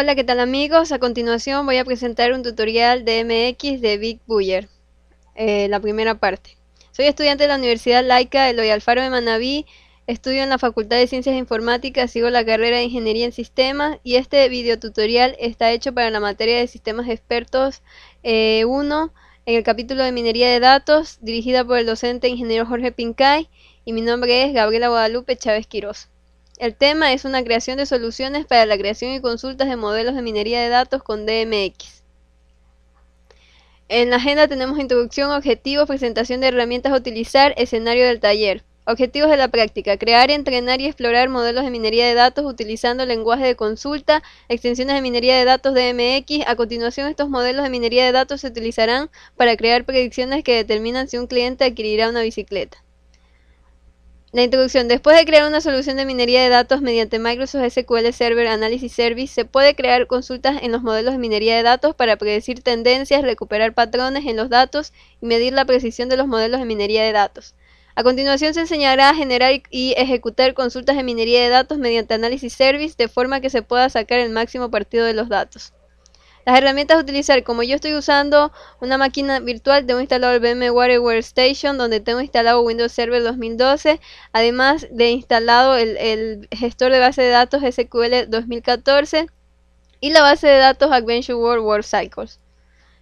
Hola, ¿qué tal amigos? A continuación voy a presentar un tutorial de MX de Big Buller, la primera parte. Soy estudiante de la Universidad Laica Eloy Alfaro de Manabí, estudio en la Facultad de Ciencias Informáticas, sigo la carrera de Ingeniería en Sistemas y este videotutorial está hecho para la materia de Sistemas Expertos 1 en el capítulo de Minería de Datos, dirigida por el docente ingeniero Jorge Pincay y mi nombre es Gabriela Guadalupe Chávez Quirós. El tema es una creación de soluciones para la creación y consultas de modelos de minería de datos con DMX. En la agenda tenemos introducción, objetivos, presentación de herramientas a utilizar, escenario del taller. Objetivos de la práctica: crear, entrenar y explorar modelos de minería de datos utilizando lenguaje de consulta, extensiones de minería de datos DMX. A continuación, estos modelos de minería de datos se utilizarán para crear predicciones que determinan si un cliente adquirirá una bicicleta. La introducción: después de crear una solución de minería de datos mediante Microsoft SQL Server Analysis Service, se puede crear consultas en los modelos de minería de datos para predecir tendencias, recuperar patrones en los datos y medir la precisión de los modelos de minería de datos. A continuación se enseñará a generar y ejecutar consultas de minería de datos mediante Analysis Service de forma que se pueda sacar el máximo partido de los datos. Las herramientas a utilizar: como yo estoy usando una máquina virtual, tengo instalado el VMware Workstation, donde tengo instalado Windows Server 2012, además de instalado el gestor de base de datos SQL 2014 y la base de datos Adventure World WorldCycles.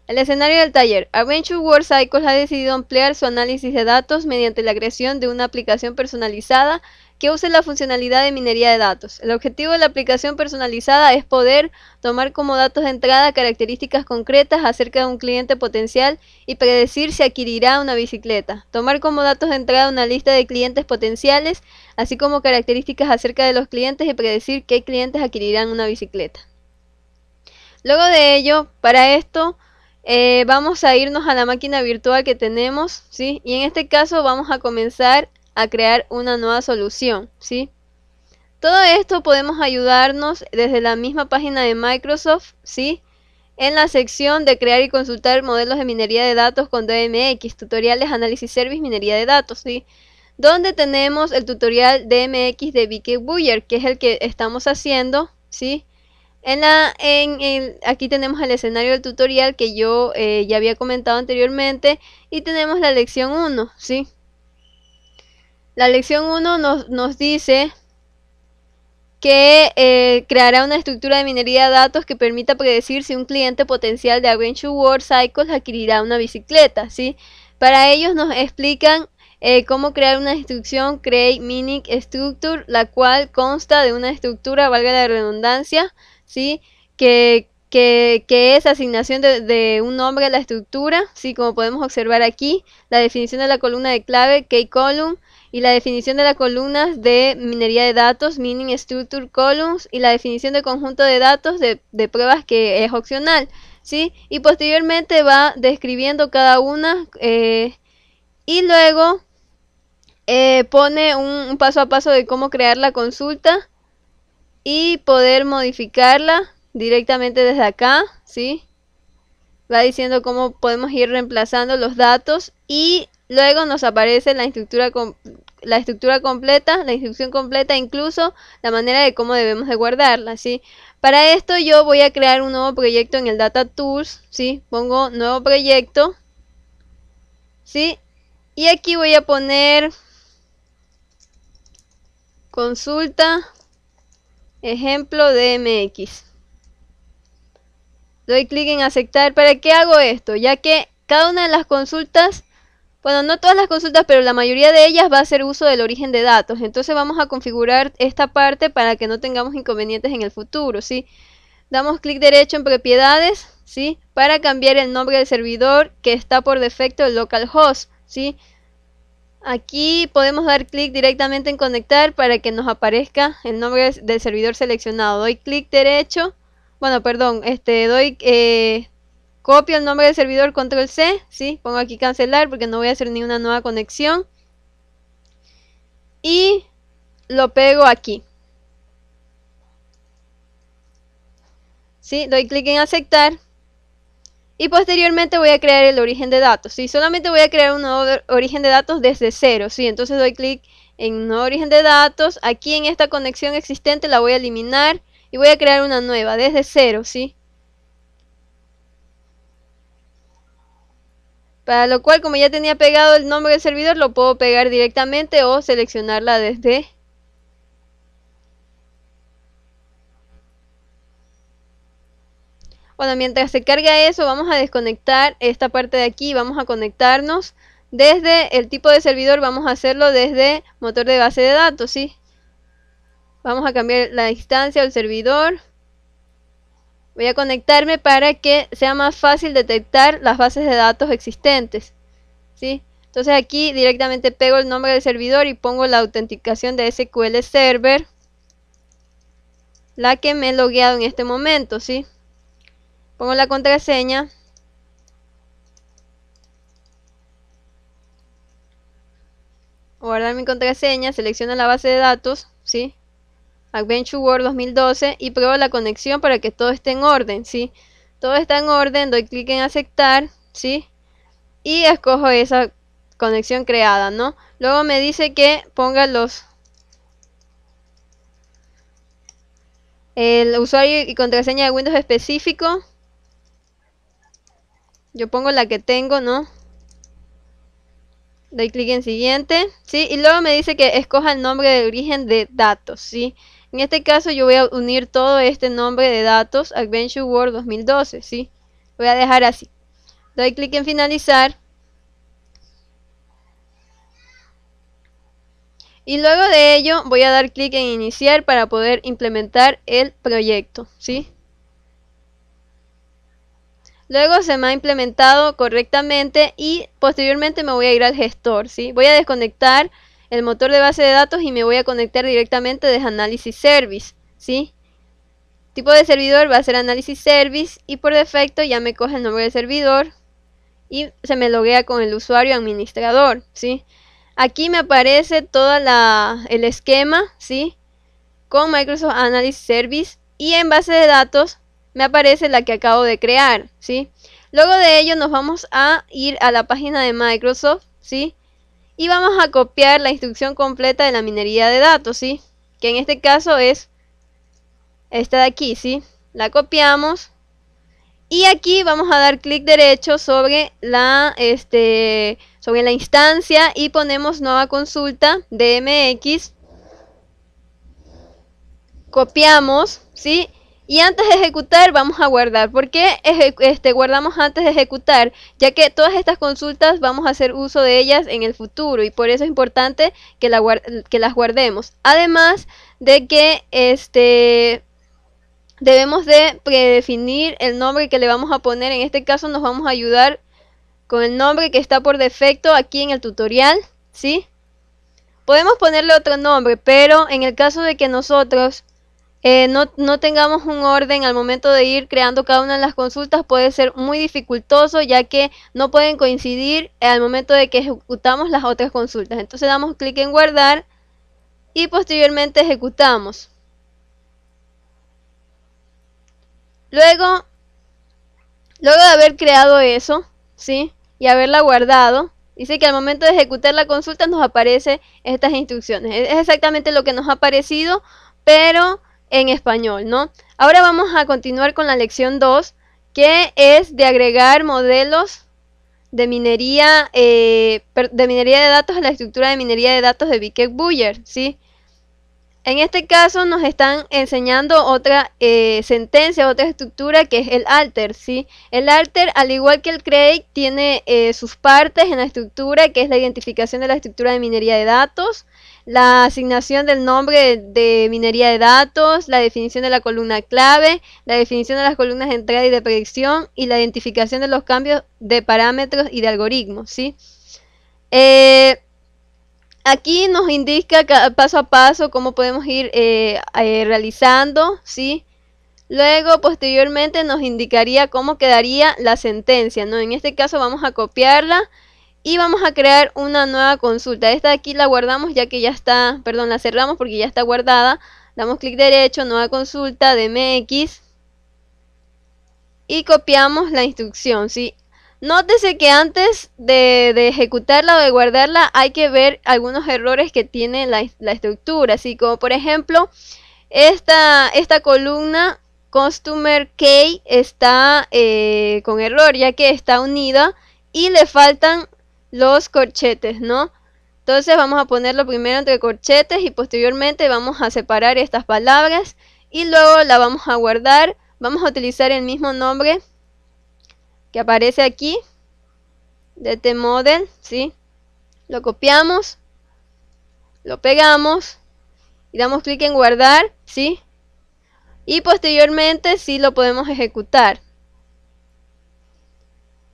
El escenario del taller: Adventure WorldCycles ha decidido ampliar su análisis de datos mediante la creación de una aplicación personalizada que use la funcionalidad de minería de datos. El objetivo de la aplicación personalizada es poder tomar como datos de entrada características concretas acerca de un cliente potencial y predecir si adquirirá una bicicleta. Tomar como datos de entrada una lista de clientes potenciales, así como características acerca de los clientes y predecir qué clientes adquirirán una bicicleta. Luego de ello, para esto, vamos a irnos a la máquina virtual que tenemos, ¿sí? Y en este caso vamos a comenzar a crear una nueva solución, ¿sí? Todo esto podemos ayudarnos desde la misma página de Microsoft, ¿sí? En la sección de crear y consultar modelos de minería de datos con DMX, tutoriales, análisis service, minería de datos, ¿sí? Donde tenemos el tutorial DMX de Big Buller, que es el que estamos haciendo, ¿sí? Aquí tenemos el escenario del tutorial que yo ya había comentado anteriormente y tenemos la lección 1, ¿sí? La lección 1 nos dice que creará una estructura de minería de datos que permita predecir si un cliente potencial de Adventure WorldCycles adquirirá una bicicleta, ¿sí? Para ellos nos explican cómo crear una instrucción create meaning structure, la cual consta de una estructura, valga la redundancia, ¿sí? Que es asignación de un nombre a la estructura, ¿sí? Como podemos observar aquí, la definición de la columna de clave, key column, y la definición de las columnas de minería de datos, meaning structure columns, y la definición de conjunto de datos de pruebas que es opcional, ¿sí? Y posteriormente va describiendo cada una y luego pone un paso a paso de cómo crear la consulta y poder modificarla directamente desde acá, ¿sí? Va diciendo cómo podemos ir reemplazando los datos y luego nos aparece la estructura completa, la instrucción completa, incluso la manera de cómo debemos de guardarla, ¿sí? Para esto yo voy a crear un nuevo proyecto en el Data Tools, ¿sí? Pongo nuevo proyecto, ¿sí? Y aquí voy a poner consulta ejemplo DMX. Doy clic en aceptar. ¿Para qué hago esto? Ya que cada una de las consultas, bueno, no todas las consultas, pero la mayoría de ellas va a hacer uso del origen de datos. Entonces vamos a configurar esta parte para que no tengamos inconvenientes en el futuro, ¿sí? Damos clic derecho en propiedades, ¿sí? Para cambiar el nombre del servidor que está por defecto el localhost, ¿sí? Aquí podemos dar clic directamente en conectar para que nos aparezca el nombre del servidor seleccionado. Doy clic derecho, bueno, perdón, copio el nombre del servidor, control C, ¿sí? Pongo aquí cancelar porque no voy a hacer ni una nueva conexión. Y lo pego aquí. ¿Sí? Doy clic en aceptar. Y posteriormente voy a crear el origen de datos, ¿sí? Solamente voy a crear un nuevo origen de datos desde cero, ¿sí? Entonces doy clic en nuevo origen de datos. Aquí en esta conexión existente la voy a eliminar y voy a crear una nueva desde cero, ¿sí? Para lo cual, como ya tenía pegado el nombre del servidor, lo puedo pegar directamente o seleccionarla desde... Bueno, mientras se carga eso, vamos a desconectar esta parte de aquí. Vamos a conectarnos desde el tipo de servidor. Vamos a hacerlo desde motor de base de datos, ¿sí? Vamos a cambiar la instancia del servidor. Voy a conectarme para que sea más fácil detectar las bases de datos existentes, ¿sí? Entonces aquí directamente pego el nombre del servidor y pongo la autenticación de SQL Server, la que me he logueado en este momento, ¿sí? Pongo la contraseña. Guardar mi contraseña, selecciono la base de datos, ¿sí? Adventure World 2012 y pruebo la conexión para que todo esté en orden, ¿sí? Todo está en orden, doy clic en aceptar, ¿sí? Y escojo esa conexión creada, ¿no? Luego me dice que ponga el usuario y contraseña de Windows específico. Yo pongo la que tengo, ¿no? Doy clic en siguiente, ¿sí? Y luego me dice que escoja el nombre de origen de datos, ¿sí? En este caso yo voy a unir todo este nombre de datos Adventure World 2012, ¿sí? Voy a dejar así. Doy clic en finalizar. Y luego de ello voy a dar clic en iniciar para poder implementar el proyecto, ¿sí? Luego se me ha implementado correctamente y posteriormente me voy a ir al gestor, ¿sí? Voy a desconectar el motor de base de datos y me voy a conectar directamente desde Analysis Service, ¿sí? Tipo de servidor va a ser Analysis Service y por defecto ya me coge el nombre del servidor y se me loguea con el usuario administrador, ¿sí? Aquí me aparece todo el esquema, ¿sí? Con Microsoft Analysis Service y en base de datos me aparece la que acabo de crear, ¿sí? Luego de ello nos vamos a ir a la página de Microsoft, ¿sí? Y vamos a copiar la instrucción completa de la minería de datos, ¿sí? Que en este caso es esta de aquí, ¿sí? La copiamos y aquí vamos a dar clic derecho sobre la instancia y ponemos nueva consulta DMX. Copiamos, ¿sí? Y antes de ejecutar vamos a guardar. ¿Por qué guardamos antes de ejecutar? Ya que todas estas consultas vamos a hacer uso de ellas en el futuro y por eso es importante que las guardemos. Además de que debemos de predefinir el nombre que le vamos a poner. En este caso nos vamos a ayudar con el nombre que está por defecto aquí en el tutorial, ¿sí? Podemos ponerle otro nombre, pero en el caso de que nosotros no tengamos un orden al momento de ir creando cada una de las consultas, puede ser muy dificultoso ya que no pueden coincidir al momento de que ejecutamos las otras consultas. Entonces damos clic en guardar y posteriormente ejecutamos. Luego de haber creado eso, ¿sí? Y haberla guardado, dice que al momento de ejecutar la consulta nos aparece estas instrucciones. Es exactamente lo que nos ha aparecido, pero en español, ¿no? Ahora vamos a continuar con la lección 2, que es de agregar modelos de minería de datos a la estructura de minería de datos de Biquet-Buller, ¿sí? En este caso nos están enseñando otra sentencia, otra estructura que es el alter, ¿sí? El alter, al igual que el create, tiene sus partes en la estructura, que es la identificación de la estructura de minería de datos, la asignación del nombre de minería de datos, la definición de la columna clave, la definición de las columnas de entrada y de predicción y la identificación de los cambios de parámetros y de algoritmos, ¿sí? Aquí nos indica paso a paso cómo podemos ir realizando, ¿sí? Luego, posteriormente, nos indicaría cómo quedaría la sentencia, ¿no? En este caso vamos a copiarla y vamos a crear una nueva consulta. Esta de aquí la guardamos ya que ya está, perdón, la cerramos porque ya está guardada. Damos clic derecho, nueva consulta, DMX y copiamos la instrucción, ¿sí? Nótese que antes de ejecutarla o de guardarla hay que ver algunos errores que tiene la estructura, así como por ejemplo esta columna Customer Key está con error, ya que está unida y le faltan los corchetes, ¿no? Entonces vamos a ponerlo primero entre corchetes y posteriormente vamos a separar estas palabras y luego la vamos a guardar. Vamos a utilizar el mismo nombre que aparece aquí, DT Model, ¿sí? Lo copiamos, lo pegamos y damos clic en guardar, ¿sí? Y posteriormente sí lo podemos ejecutar.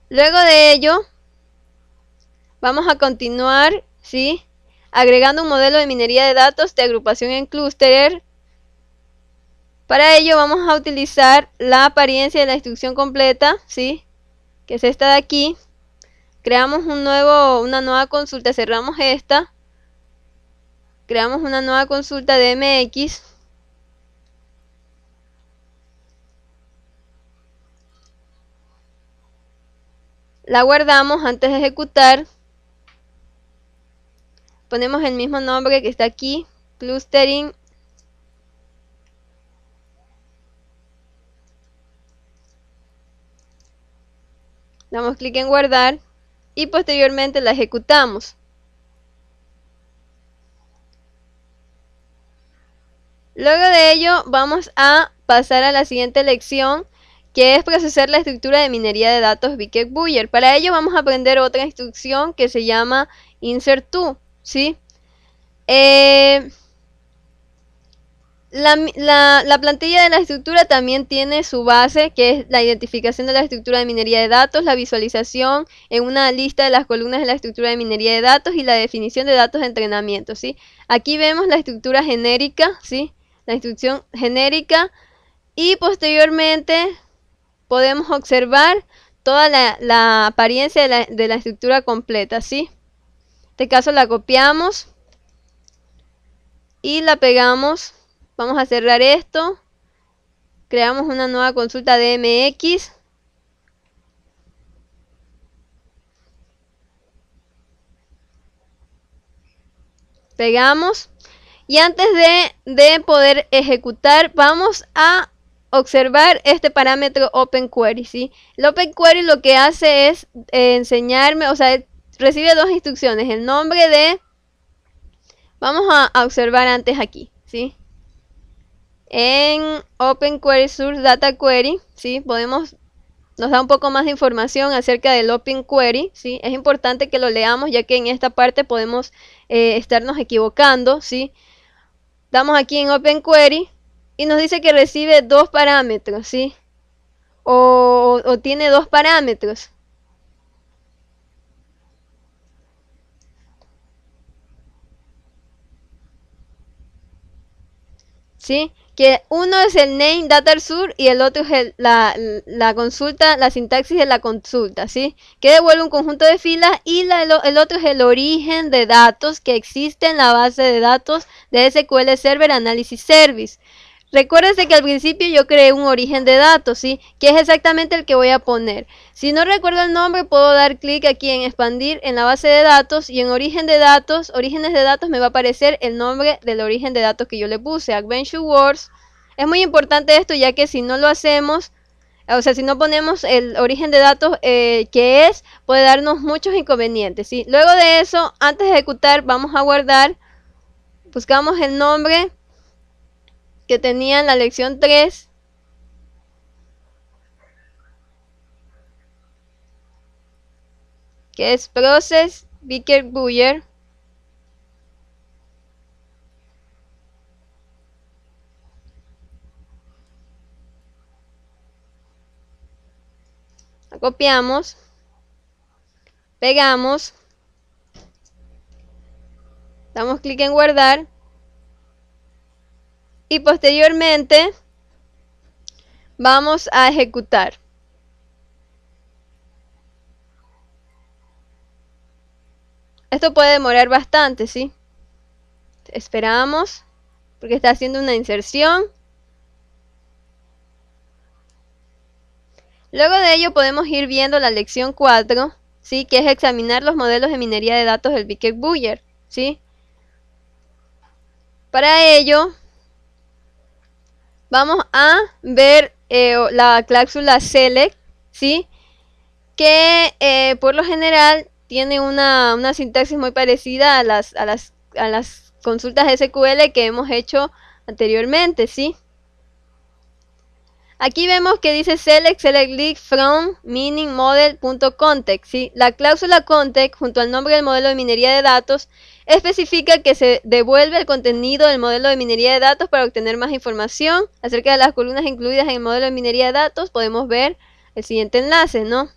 Luego de ello vamos a continuar, ¿sí?, agregando un modelo de minería de datos de agrupación en clúster. Para ello vamos a utilizar la apariencia de la instrucción completa, ¿sí?, que es esta de aquí. Creamos una nueva consulta, cerramos esta, creamos una nueva consulta de MX. La guardamos antes de ejecutar. Ponemos el mismo nombre que está aquí, clustering. Damos clic en guardar y posteriormente la ejecutamos. Luego de ello vamos a pasar a la siguiente lección, que es procesar la estructura de minería de datos Biquet-Buller. Para ello vamos a aprender otra instrucción que se llama insert to, ¿sí? La plantilla de la estructura también tiene su base, que es la identificación de la estructura de minería de datos, la visualización en una lista de las columnas de la estructura de minería de datos y la definición de datos de entrenamiento, ¿sí? Aquí vemos la estructura genérica, ¿sí?, la instrucción genérica, y posteriormente podemos observar toda la apariencia de la estructura completa, ¿sí? En este caso la copiamos y la pegamos. Vamos a cerrar esto, creamos una nueva consulta de MX, pegamos, y antes de poder ejecutar vamos a observar este parámetro OpenQuery, ¿sí? El OpenQuery lo que hace es enseñarme, o sea, recibe dos instrucciones, el nombre de, vamos a observar antes aquí, ¿sí? En OpenQuery Source Data Query, ¿sí?, nos da un poco más de información acerca del OpenQuery, ¿sí? Es importante que lo leamos, ya que en esta parte podemos estarnos equivocando, ¿sí? Damos aquí en OpenQuery y nos dice que recibe dos parámetros, ¿sí? O tiene dos parámetros. ¿Sí? Que uno es el name data source y el otro es la consulta, la sintaxis de la consulta, ¿sí? Que devuelve un conjunto de filas, y el otro es el origen de datos que existe en la base de datos de SQL Server Analysis Service. Recuérdense que al principio yo creé un origen de datos, ¿sí?, que es exactamente el que voy a poner. Si no recuerdo el nombre, puedo dar clic aquí en expandir en la base de datos, y en origen de datos, orígenes de datos, me va a aparecer el nombre del origen de datos que yo le puse, Adventure Words. Es muy importante esto, ya que si no lo hacemos, o sea, si no ponemos el origen de datos que es, puede darnos muchos inconvenientes, ¿sí? Luego de eso, antes de ejecutar, vamos a guardar, buscamos el nombre que tenía en la lección 3, que es Process Biquet-Buller. La copiamos, pegamos, damos clic en guardar y posteriormente vamos a ejecutar. Esto puede demorar bastante, ¿sí? Esperamos, porque está haciendo una inserción. Luego de ello podemos ir viendo la lección 4, ¿sí?, que es examinar los modelos de minería de datos del Biquet-Buller, ¿sí? Para ello vamos a ver la cláusula select, ¿sí? Que por lo general tiene una sintaxis muy parecida a las consultas SQL que hemos hecho anteriormente, ¿sí? Aquí vemos que dice select list from meaning model.context, ¿sí? La cláusula context junto al nombre del modelo de minería de datos especifica que se devuelve el contenido del modelo de minería de datos para obtener más información acerca de las columnas incluidas en el modelo de minería de datos. Podemos ver el siguiente enlace, ¿no?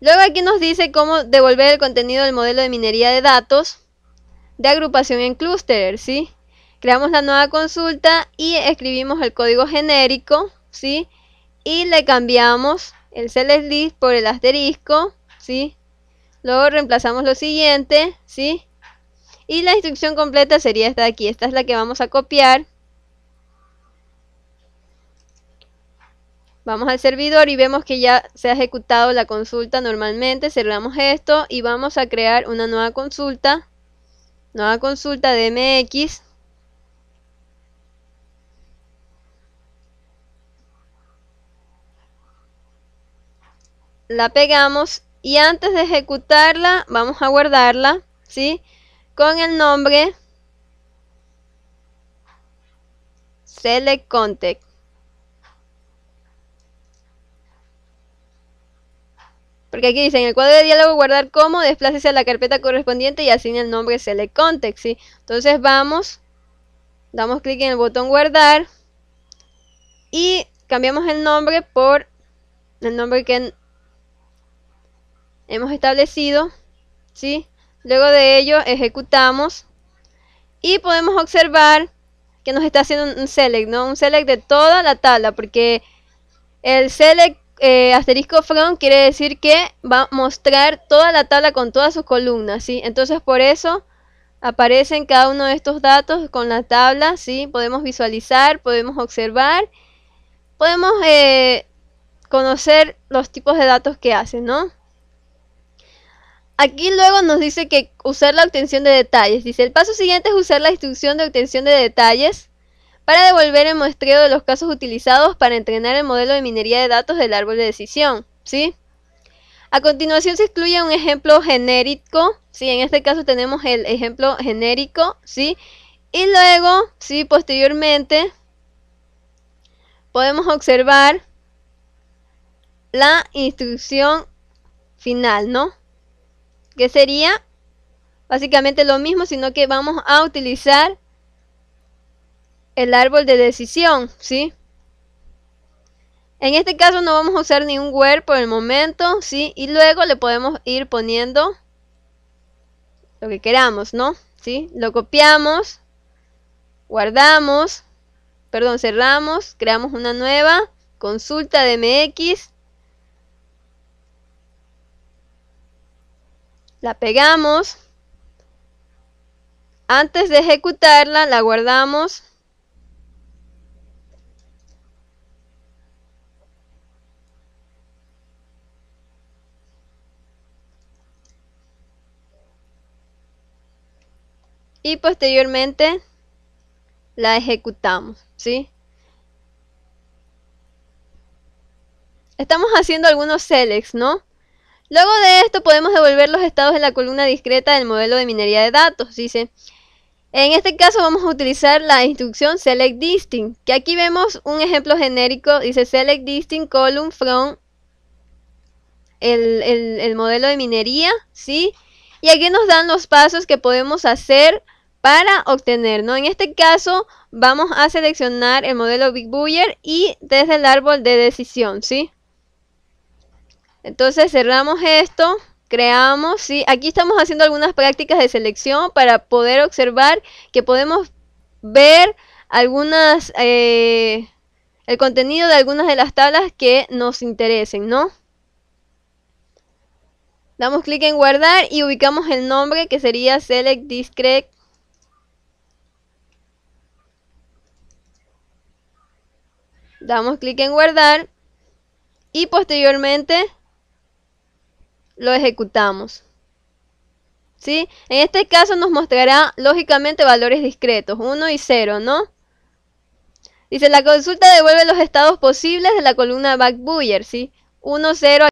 Luego aquí nos dice cómo devolver el contenido del modelo de minería de datos de agrupación en cluster, ¿sí? Creamos la nueva consulta y escribimos el código genérico, ¿sí? Y le cambiamos el select list por el asterisco, ¿sí? Luego reemplazamos lo siguiente, ¿sí? Y la instrucción completa sería esta de aquí. Esta es la que vamos a copiar. Vamos al servidor y vemos que ya se ha ejecutado la consulta normalmente. Cerramos esto y vamos a crear una nueva consulta. Nueva consulta de MX. La pegamos y antes de ejecutarla vamos a guardarla, ¿sí? Con el nombre select context. Porque aquí dice en el cuadro de diálogo guardar como, desplácese a la carpeta correspondiente y asigne el nombre select context, ¿sí? Entonces vamos, damos clic en el botón guardar y cambiamos el nombre por el nombre que hemos establecido, ¿sí? Luego de ello ejecutamos y podemos observar que nos está haciendo un select, ¿no? Un select de toda la tabla, porque el select asterisco from quiere decir que va a mostrar toda la tabla con todas sus columnas, ¿sí? Entonces por eso aparecen cada uno de estos datos con la tabla, ¿sí? Podemos visualizar, podemos observar, podemos conocer los tipos de datos que hacen, ¿no? Aquí luego nos dice que usar la obtención de detalles. Dice, el paso siguiente es usar la instrucción de obtención de detalles para devolver el muestreo de los casos utilizados para entrenar el modelo de minería de datos del árbol de decisión, ¿sí? A continuación se excluye un ejemplo genérico, ¿sí? En este caso tenemos el ejemplo genérico, ¿sí? Y luego, ¿sí? Posteriormente, podemos observar la instrucción final, ¿no? Que sería básicamente lo mismo, sino que vamos a utilizar el árbol de decisión, ¿sí? En este caso no vamos a usar ni un where por el momento, ¿sí? Y luego le podemos ir poniendo lo que queramos, ¿no? ¿Sí? Lo copiamos, guardamos, perdón, cerramos, creamos una nueva consulta de MX, la pegamos, antes de ejecutarla la guardamos, y posteriormente la ejecutamos, ¿sí? Estamos haciendo algunos selects, ¿no? Luego de esto podemos devolver los estados de la columna discreta del modelo de minería de datos, dice. En este caso vamos a utilizar la instrucción select distinct, que aquí vemos un ejemplo genérico, dice select distinct column from el modelo de minería, ¿sí? Y aquí nos dan los pasos que podemos hacer para obtener, ¿no? En este caso vamos a seleccionar el modelo Big Buyer y desde el árbol de decisión, ¿sí? Entonces cerramos esto, creamos, ¿sí? Aquí estamos haciendo algunas prácticas de selección para poder observar que podemos ver algunas, el contenido de algunas de las tablas que nos interesen, ¿no? Damos clic en guardar y ubicamos el nombre que sería select discrete. Damos clic en guardar y posteriormente lo ejecutamos. ¿Sí? En este caso nos mostrará lógicamente valores discretos, 1 y 0, ¿no? Dice, la consulta devuelve los estados posibles de la columna Back-Boolean, ¿sí? 1, 0.